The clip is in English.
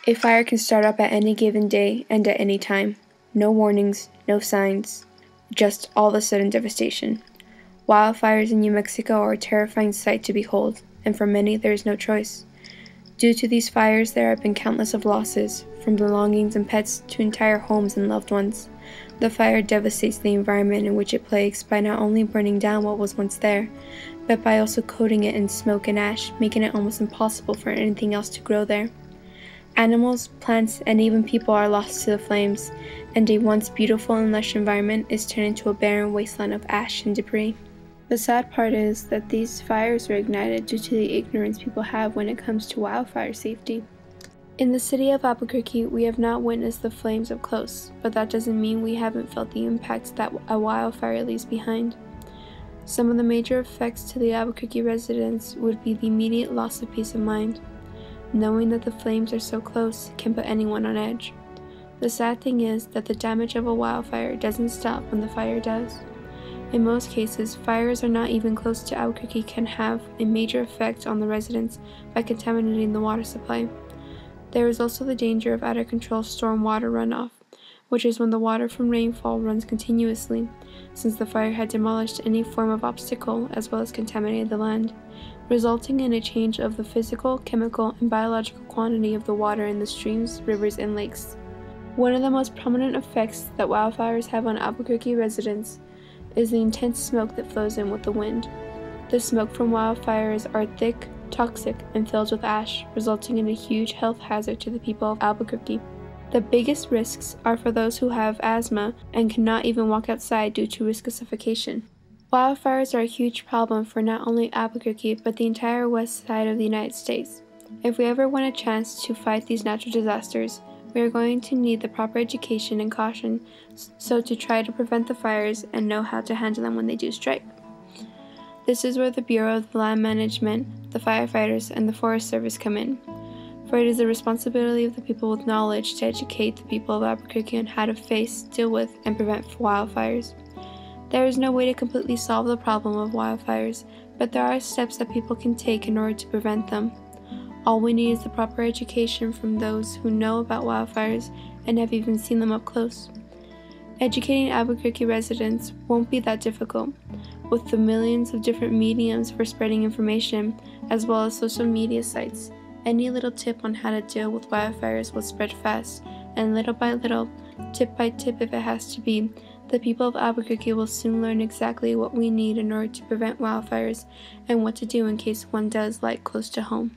A fire can start up at any given day and at any time. No warnings, no signs, just all of a sudden devastation. Wildfires in New Mexico are a terrifying sight to behold, and for many there is no choice. Due to these fires, there have been countless of losses, from belongings and pets to entire homes and loved ones. The fire devastates the environment in which it plagues by not only burning down what was once there, but by also coating it in smoke and ash, making it almost impossible for anything else to grow there. Animals, plants, and even people are lost to the flames, and a once beautiful and lush environment is turned into a barren wasteland of ash and debris. The sad part is that these fires are ignited due to the ignorance people have when it comes to wildfire safety. In the city of Albuquerque, we have not witnessed the flames up close, but that doesn't mean we haven't felt the impacts that a wildfire leaves behind. Some of the major effects to the Albuquerque residents would be the immediate loss of peace of mind. Knowing that the flames are so close can put anyone on edge. The sad thing is that the damage of a wildfire doesn't stop when the fire does. In most cases, fires are not even close to Albuquerque can have a major effect on the residents by contaminating the water supply. There is also the danger of out-of-control storm water runoff, which is when the water from rainfall runs continuously, since the fire had demolished any form of obstacle as well as contaminated the land, resulting in a change of the physical, chemical, and biological quantity of the water in the streams, rivers, and lakes. One of the most prominent effects that wildfires have on Albuquerque residents is the intense smoke that flows in with the wind. The smoke from wildfires are thick, toxic, and filled with ash, resulting in a huge health hazard to the people of Albuquerque. The biggest risks are for those who have asthma and cannot even walk outside due to risk of suffocation. Wildfires are a huge problem for not only Albuquerque, but the entire west side of the United States. If we ever want a chance to fight these natural disasters, we are going to need the proper education and caution so to try to prevent the fires and know how to handle them when they do strike. This is where the Bureau of Land Management, the firefighters, and the Forest Service come in, for it is the responsibility of the people with knowledge to educate the people of Albuquerque on how to face, deal with, and prevent wildfires. There is no way to completely solve the problem of wildfires, but there are steps that people can take in order to prevent them. All we need is the proper education from those who know about wildfires and have even seen them up close. Educating Albuquerque residents won't be that difficult. With the millions of different mediums for spreading information, as well as social media sites, any little tip on how to deal with wildfires will spread fast, and little by little, tip by tip if it has to be, the people of Albuquerque will soon learn exactly what we need in order to prevent wildfires and what to do in case one does light close to home.